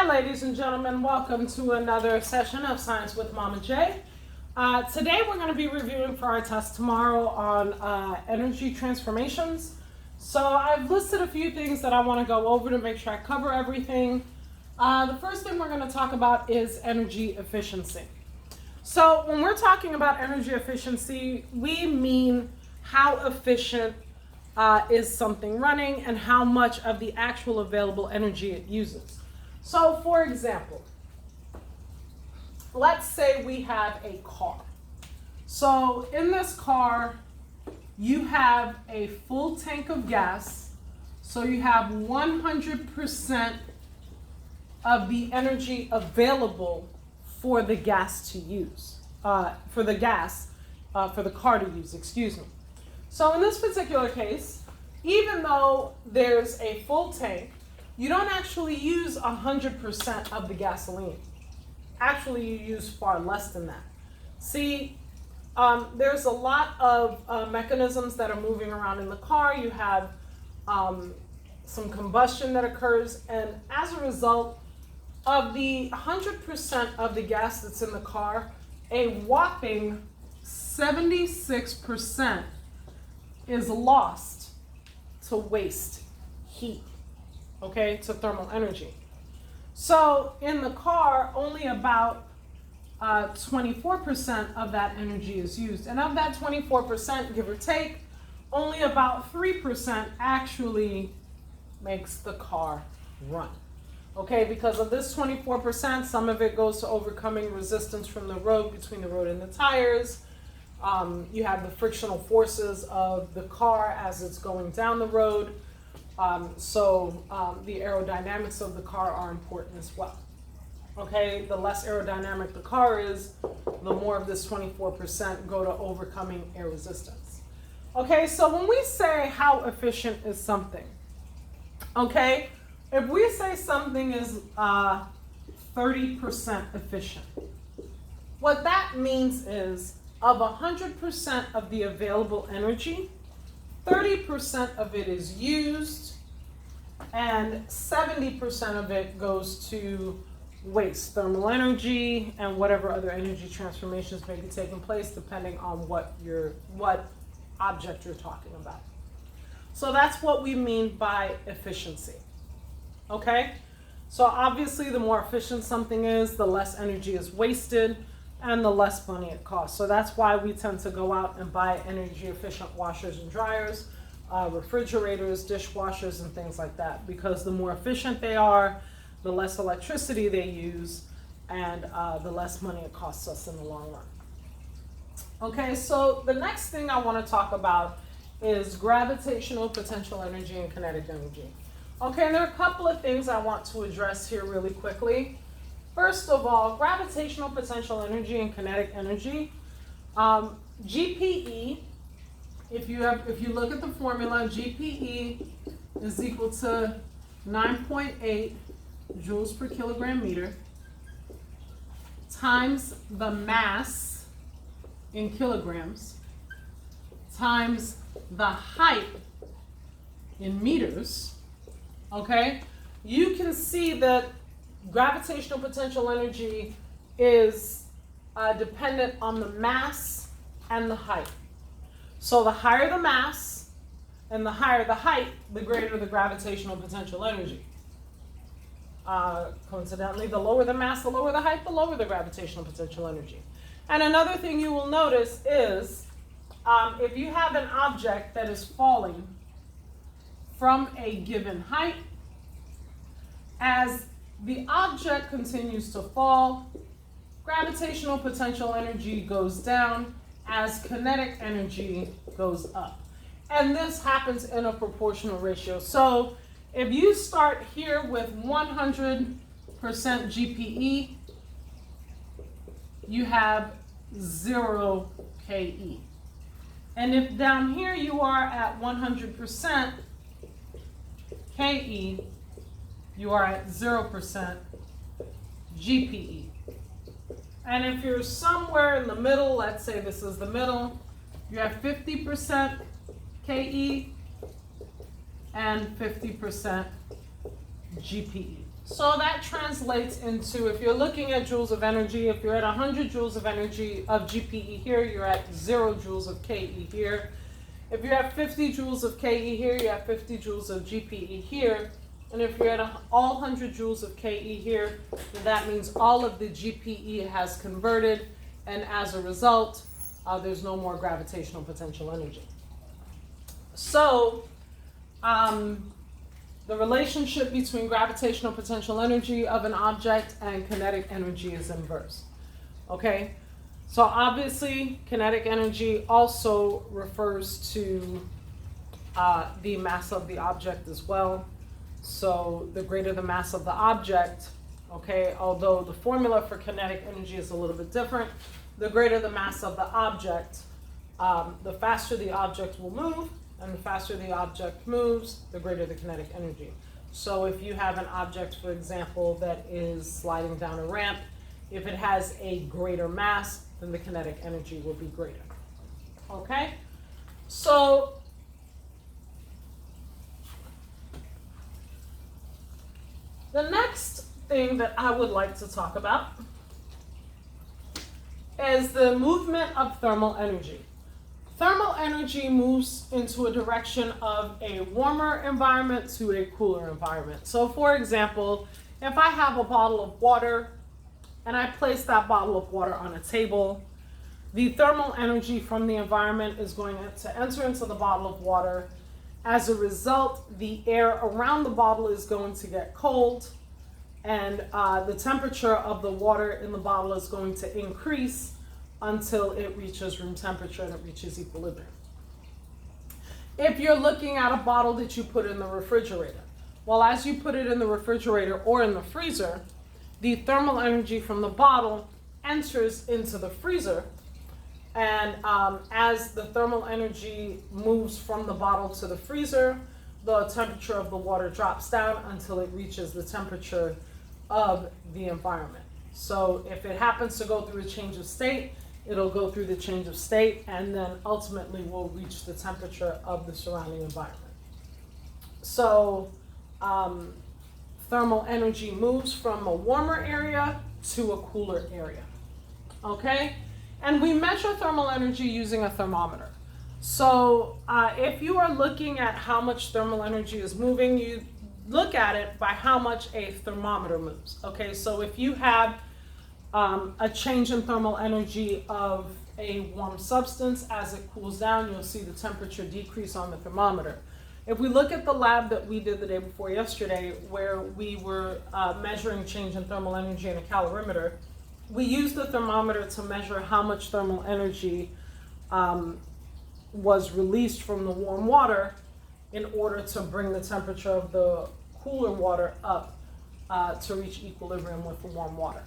Hi, ladies and gentlemen. Welcome to another session of Science with Mama J. Today we're going to be reviewing for our test tomorrow on energy transformations. So I've listed a few things that I want to go over to make sure I cover everything. The first thing we're going to talk about is energy efficiency. So when we're talking about energy efficiency, we mean how efficient is something running and how much of the actual available energy it uses. So for example, let's say we have a car. So in this car, you have a full tank of gas. So you have 100% of the energy available for the gas to use, for the car to use, excuse me. So in this particular case, even though there's a full tank, you don't actually use 100% of the gasoline. Actually, you use far less than that. See, there's a lot of mechanisms that are moving around in the car. You have some combustion that occurs, and as a result of the 100% of the gas that's in the car, a whopping 76% is lost to waste heat, okay, to thermal energy. So in the car, only about 24% of that energy is used. And of that 24%, give or take, only about 3% actually makes the car run. Okay, because of this 24%, some of it goes to overcoming resistance from the road, between the road and the tires. You have the frictional forces of the car as it's going down the road. So the aerodynamics of the car are important as well. Okay, the less aerodynamic the car is, the more of this 24% go to overcoming air resistance. Okay, so when we say how efficient is something, okay, if we say something is 30% efficient, what that means is of 100% of the available energy, 30% of it is used and 70% of it goes to waste, thermal energy, and whatever other energy transformations may be taking place depending on what object you're talking about. So that's what we mean by efficiency. Okay? So obviously the more efficient something is, the less energy is wasted and the less money it costs. So that's why we tend to go out and buy energy efficient washers and dryers, refrigerators, dishwashers, and things like that, because the more efficient they are, the less electricity they use, and the less money it costs us in the long run. Okay, so the next thing I want to talk about is gravitational potential energy and kinetic energy. Okay, and there are a couple of things I want to address here really quickly. First of all, gravitational potential energy and kinetic energy. GPE, if you look at the formula, GPE is equal to 9.8 joules per kilogram meter times the mass in kilograms times the height in meters. Okay, you can see that gravitational potential energy is dependent on the mass and the height. So the higher the mass and the higher the height, the greater the gravitational potential energy. Coincidentally, the lower the mass, the lower the height, the lower the gravitational potential energy. And another thing you will notice is if you have an object that is falling from a given height, as the object continues to fall, gravitational potential energy goes down as kinetic energy goes up. And this happens in a proportional ratio. So if you start here with 100% GPE, you have 0 KE. And if down here you are at 100% KE, you are at 0% GPE. And if you're somewhere in the middle, let's say this is the middle, you have 50% KE and 50% GPE. So that translates into, if you're looking at joules of energy, if you're at 100 joules of energy of GPE here, you're at 0 joules of KE here. If you're at 50 joules of KE here, you're at 50 joules of GPE here. And if you're at all 100 joules of KE here, then that means all of the GPE has converted, and as a result, there's no more gravitational potential energy. So, the relationship between gravitational potential energy of an object and kinetic energy is inverse. Okay? So obviously, kinetic energy also refers to the mass of the object as well. So the greater the mass of the object, okay, although the formula for kinetic energy is a little bit different, the greater the mass of the object, the faster the object will move, and the faster the object moves, the greater the kinetic energy. So if you have an object, for example, that is sliding down a ramp, if it has a greater mass, then the kinetic energy will be greater. Okay? So the next thing that I would like to talk about is the movement of thermal energy. Thermal energy moves into a direction of a warmer environment to a cooler environment. So for example, if I have a bottle of water and I place that bottle of water on a table, the thermal energy from the environment is going to enter into the bottle of water. As a result, the air around the bottle is going to get cold, and the temperature of the water in the bottle is going to increase until it reaches room temperature and it reaches equilibrium. If you're looking at a bottle that you put in the refrigerator, well, as you put it in the refrigerator or in the freezer, the thermal energy from the bottle enters into the freezer, and as the thermal energy moves from the bottle to the freezer, the temperature of the water drops down until it reaches the temperature of the environment. So if it happens to go through a change of state, it'll go through the change of state and then ultimately will reach the temperature of the surrounding environment. So thermal energy moves from a warmer area to a cooler area. Okay? And we measure thermal energy using a thermometer. So if you are looking at how much thermal energy is moving, you look at it by how much a thermometer moves. Okay, so if you have a change in thermal energy of a warm substance, as it cools down, you'll see the temperature decrease on the thermometer. If we look at the lab that we did the day before yesterday, where we were measuring change in thermal energy in a calorimeter, we used the thermometer to measure how much thermal energy was released from the warm water in order to bring the temperature of the cooler water up to reach equilibrium with the warm water.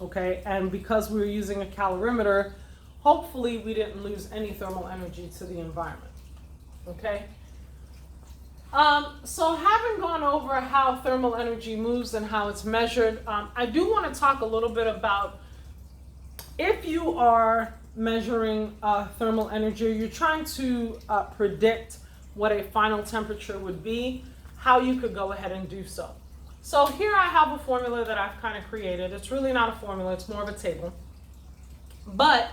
Okay, and because we were using a calorimeter, hopefully we didn't lose any thermal energy to the environment. Okay, so having gone over how thermal energy moves and how it's measured, I do want to talk a little bit about if you are measuring thermal energy, or you're trying to predict what a final temperature would be, how you could go ahead and do so. So here I have a formula that I've kind of created. It's really not a formula, it's more of a table. But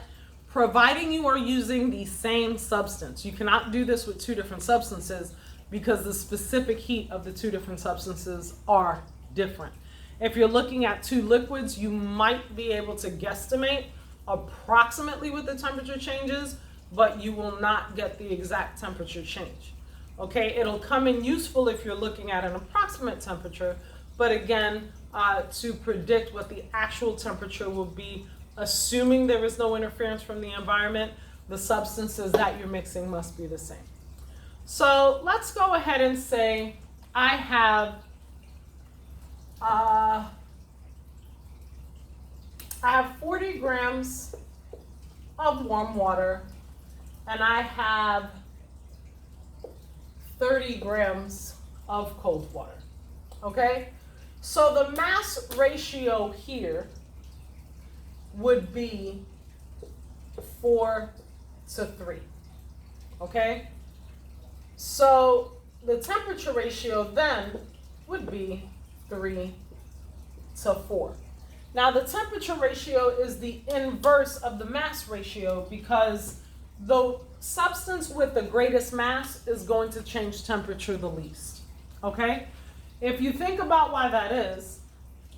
providing you are using the same substance, you cannot do this with two different substances because the specific heat of the two different substances are different. If you're looking at two liquids, you might be able to guesstimate approximately what the temperature changes, but you will not get the exact temperature change. Okay, it'll come in useful if you're looking at an approximate temperature, but again, to predict what the actual temperature will be, assuming there is no interference from the environment, the substances that you're mixing must be the same. So let's go ahead and say I have 40 grams of warm water and I have 30 grams of cold water. Okay? So the mass ratio here would be 4 to 3. Okay? So the temperature ratio then would be 3 to 4. Now the temperature ratio is the inverse of the mass ratio because the substance with the greatest mass is going to change temperature the least. Okay? If you think about why that is,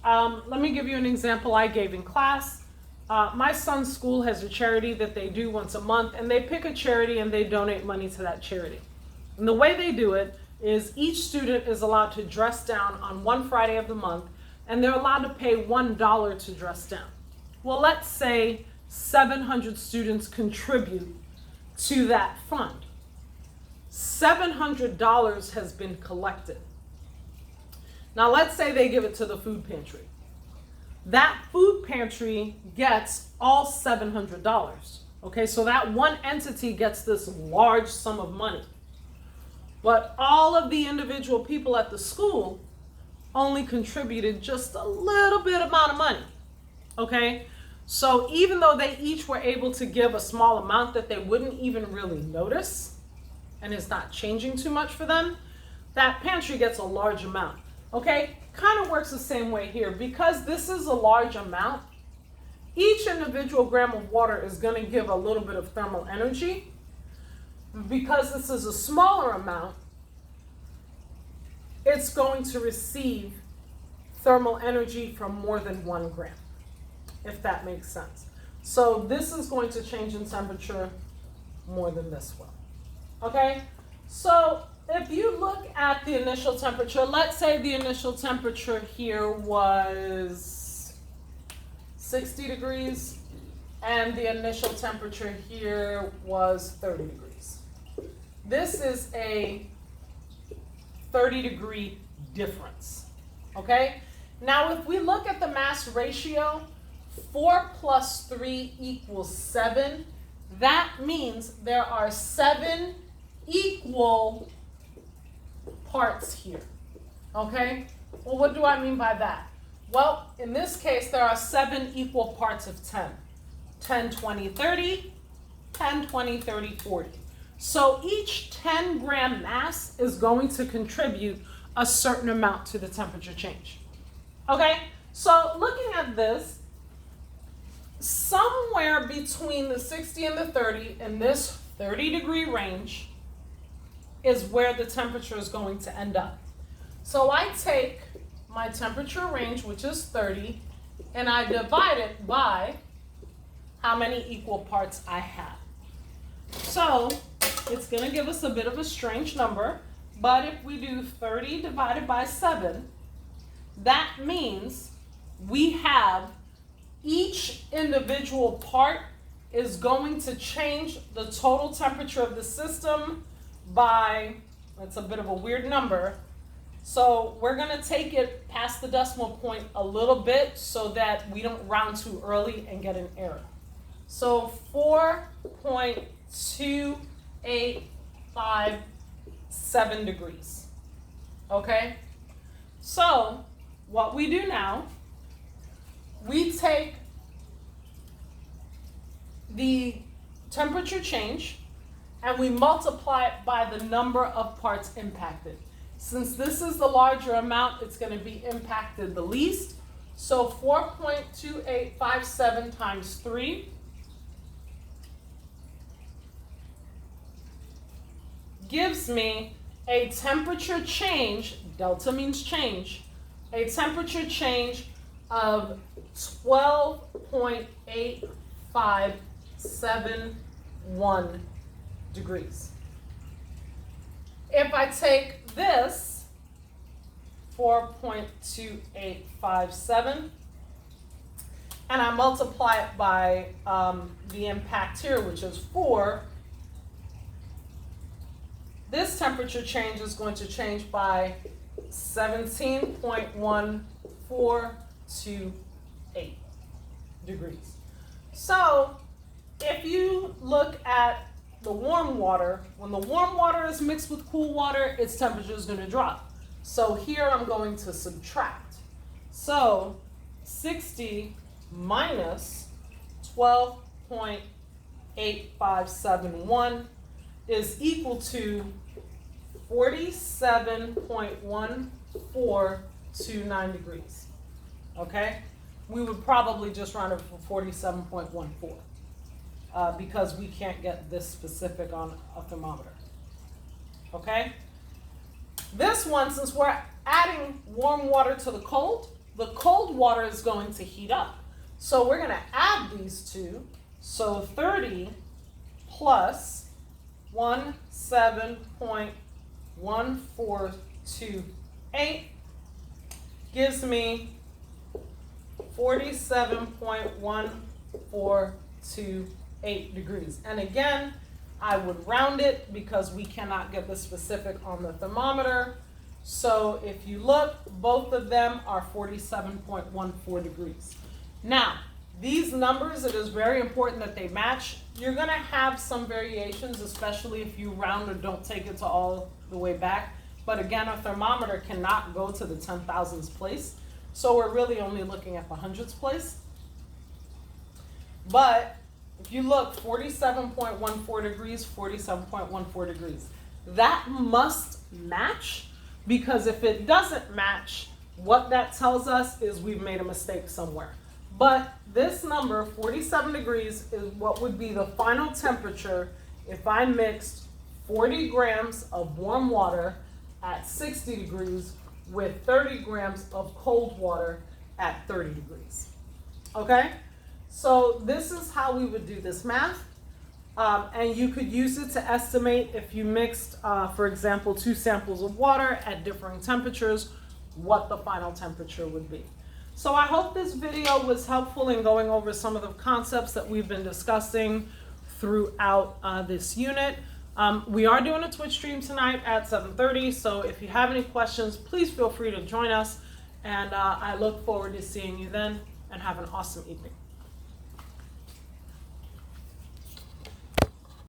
let me give you an example I gave in class. My son's school has a charity that they do once a month, and they pick a charity and they donate money to that charity. And the way they do it is each student is allowed to dress down on one Friday of the month, and they're allowed to pay $1 to dress down. Well, let's say 700 students contribute to that fund. $700 has been collected. Now let's say they give it to the food pantry. That food pantry gets all $700. Okay, so that one entity gets this large sum of money. But all of the individual people at the school only contributed just a little bit amount of money. Okay, so even though they each were able to give a small amount that they wouldn't even really notice, and it's not changing too much for them, that pantry gets a large amount. Okay, kind of works the same way here. Because this is a large amount, each individual gram of water is going to give a little bit of thermal energy. Because this is a smaller amount, it's going to receive thermal energy from more than 1 gram, if that makes sense. So this is going to change in temperature more than this will. Okay, so if you look at the initial temperature, let's say the initial temperature here was 60 degrees and the initial temperature here was 30 degrees. This is a 30-degree difference, okay? Now, if we look at the mass ratio, 4 plus 3 equals 7. That means there are 7 equal parts here, okay? Well, what do I mean by that? Well, in this case, there are 7 equal parts of 10. 10, 20, 30, 10, 20, 30, 40. So each 10-gram mass is going to contribute a certain amount to the temperature change. Okay, so looking at this, somewhere between the 60 and the 30 in this 30-degree range is where the temperature is going to end up. So I take my temperature range, which is 30, and I divide it by how many equal parts I have. So it's going to give us a bit of a strange number, but if we do 30 divided by 7, that means we have each individual part is going to change the total temperature of the system by, that's a bit of a weird number, so we're going to take it past the decimal point a little bit so that we don't round too early and get an error. So 4.2857 degrees. Okay? So what we do now, we take the temperature change and we multiply it by the number of parts impacted. Since this is the larger amount, it's going to be impacted the least. So 4.2857 times 3 gives me a temperature change, delta means change, a temperature change of 12.8571 degrees. If I take this, 4.2857, and I multiply it by the impact here, which is 4, this temperature change is going to change by 17.1428 degrees. So if you look at the warm water, when the warm water is mixed with cool water, its temperature is going to drop. So here I'm going to subtract. So 60 minus 12.8571 is equal to 47.1429 degrees. okay? We would probably just round it for 47.14 because we can't get this specific on a thermometer, okay? This one, since we're adding warm water to the cold water is going to heat up. So we're going to add these two. So 30 plus 17.1428 gives me 47.1428 degrees. And again, I would round it because we cannot get the specific on the thermometer. So if you look, both of them are 47.14 degrees. Now, these numbers, it is very important that they match. You're going to have some variations, especially if you round or don't take it to all the way back. But again, a thermometer cannot go to the 10,000s place. So we're really only looking at the hundreds place. But if you look, 47.14 degrees, 47.14 degrees. That must match, because if it doesn't match, what that tells us is we've made a mistake somewhere. But this number, 47 degrees, is what would be the final temperature if I mixed 40 grams of warm water at 60 degrees with 30 grams of cold water at 30 degrees. Okay? So this is how we would do this math. And you could use it to estimate if you mixed, for example, 2 samples of water at differing temperatures, what the final temperature would be. So I hope this video was helpful in going over some of the concepts that we've been discussing throughout this unit. We are doing a Twitch stream tonight at 7:30, so if you have any questions, please feel free to join us. And I look forward to seeing you then, and have an awesome evening.